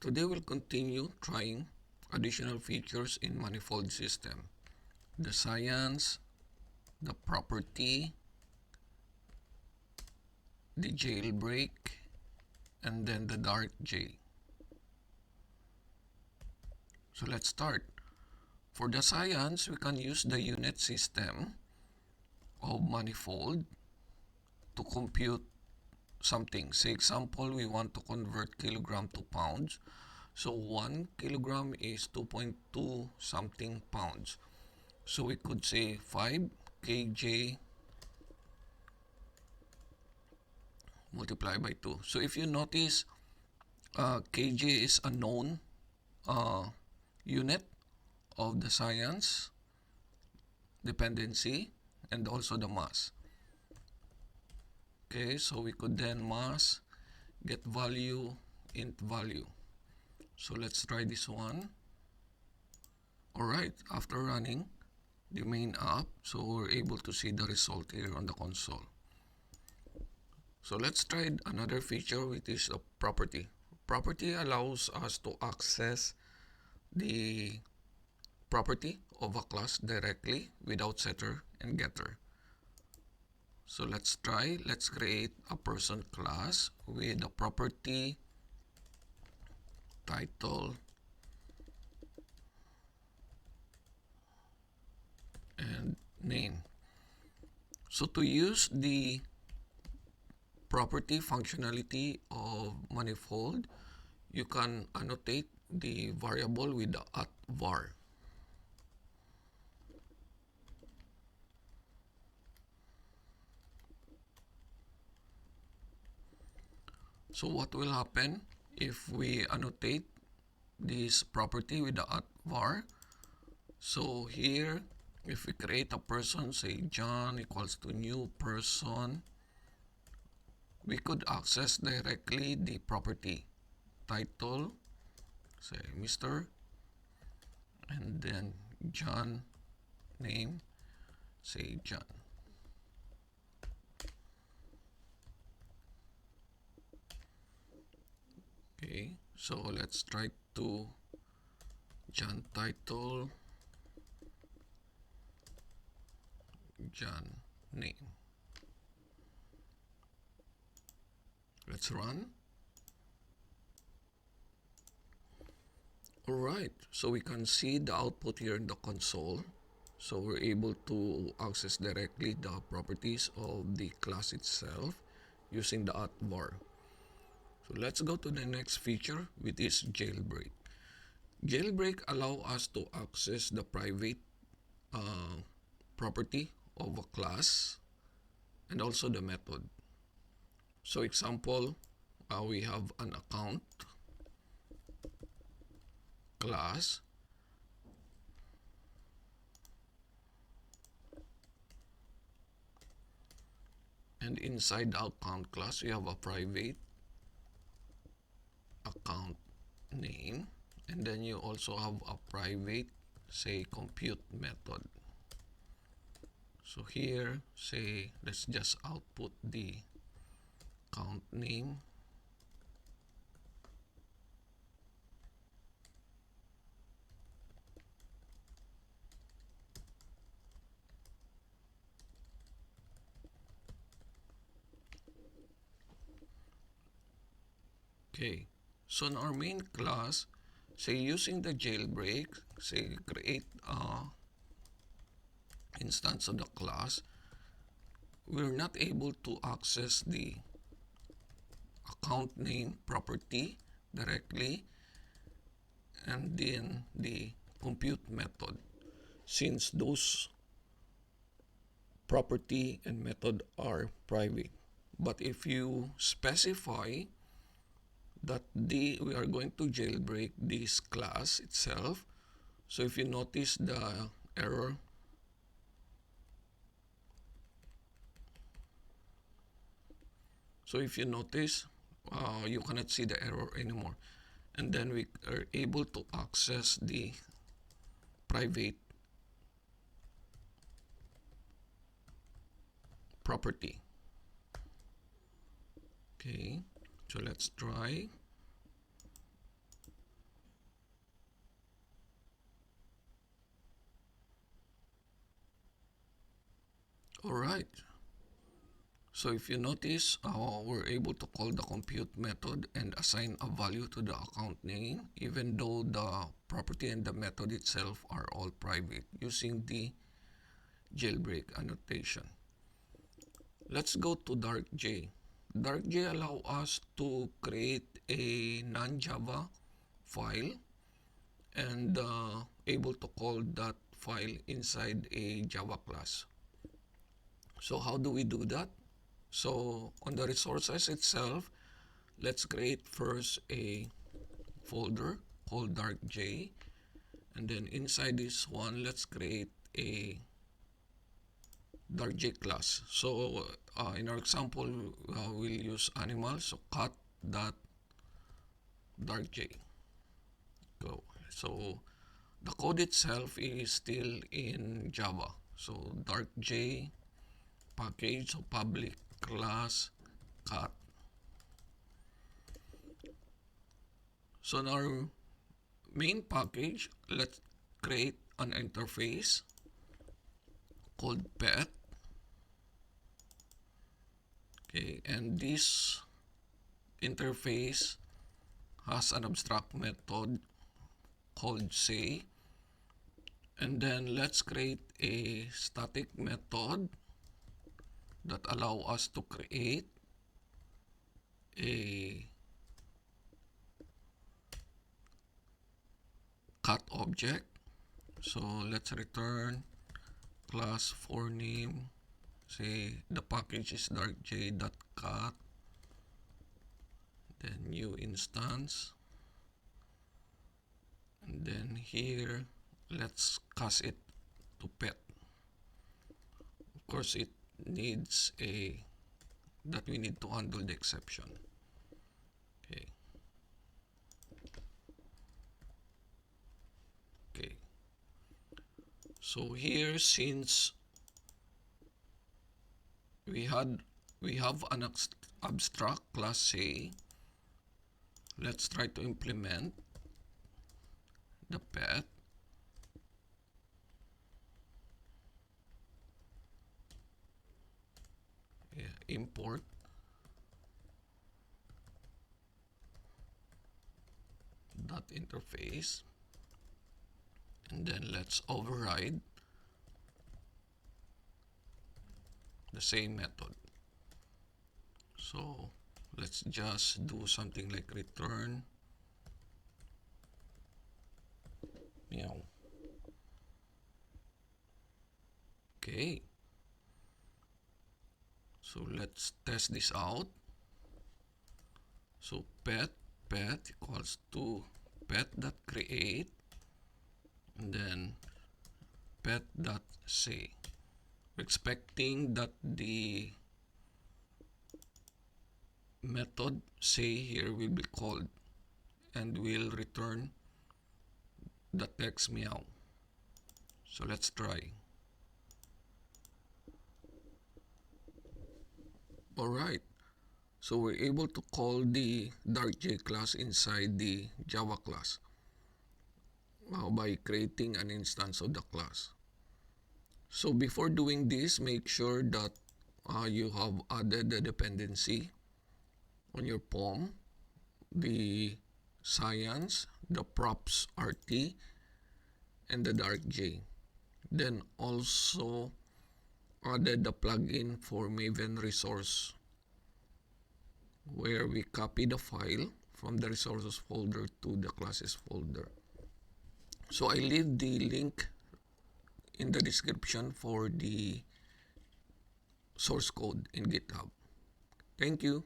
Today we'll continue trying additional features in manifold system. The science, the property, the jailbreak, and then the darkj. So let's start. For the science, we can use the unit system of manifold to compute something. Say example, we want to convert kilogram to pounds. So 1 kilogram is 2.2 something pounds. So we could say 5 kj multiplied by 2. So if you notice, kj is a known unit of the science dependency and also the mass. Okay, so we could then mass, get value, int value. So let's try this one. Alright, after running the main app, so we're able to see the result here on the console. So let's try another feature, which is a property. Property allows us to access the property of a class directly without setter and getter. So let's create a person class with a property title and name. So to use the property functionality of manifold, you can annotate the variable with the @var. So what will happen if we annotate this property with the @var? So here, if we create a person, say John equals to new person, we could access directly the property title, say Mr. and then John name, say John. Okay, so let's try to John title, John name. Let's run. Alright, so we can see the output here in the console. So we're able to access directly the properties of the class itself using the @var. So let's go to the next feature, which is jailbreak. Jailbreak allow us to access the private property of a class and also the method. So example, we have an account class, and inside the account class we have a private account name, and then you also have a private, say, compute method. So here, say, let's just output the account name. Okay, so in our main class, say using the jailbreak, say create a instance of the class, we're not able to access the account name property directly and then the compute method, since those property and method are private. But if you specify that we are going to jailbreak this class itself, so if you notice the error, so if you notice, you cannot see the error anymore, and then we are able to access the private property. Okay, so let's try. Alright, so if you notice, we're able to call the compute method and assign a value to the account name, even though the property and the method itself are all private, using the jailbreak annotation. Let's go to darkj. Darkj allow us to create a non-Java file and able to call that file inside a Java class. So how do we do that? So on the resources itself, let's create first a folder called darkj, and then inside this one, let's create a darkj class. So in our example, we'll use animal, so cat dot darkj. Go. So the code itself is still in Java. So darkj package, so public class cat. So in our main package, let's create an interface called pet. Okay, and this interface has an abstract method called say, and then let's create a static method that allow us to create a cat object. So let's return class for name, say the package is darkj.cat, then new instance, and then here let's cast it to pet. Of course, it needs a that we need to handle the exception. Okay. Okay. So here, since we have an abstract class say, let's try to implement the pet. Import that interface, and then let's override the same method. So let's just do something like return meow. Okay, so let's test this out. So pet equals to pet.create, and then pet.say. We're expecting that the method say here will be called and will return the text meow. So let's try. Alright, so we're able to call the darkj class inside the Java class by creating an instance of the class. So before doing this, make sure that you have added the dependency on your POM, the science, the props RT, and the darkj. Then also added the plugin for Maven resource, where we copy the file from the resources folder to the classes folder. So I leave the link in the description for the source code in GitHub. Thank you.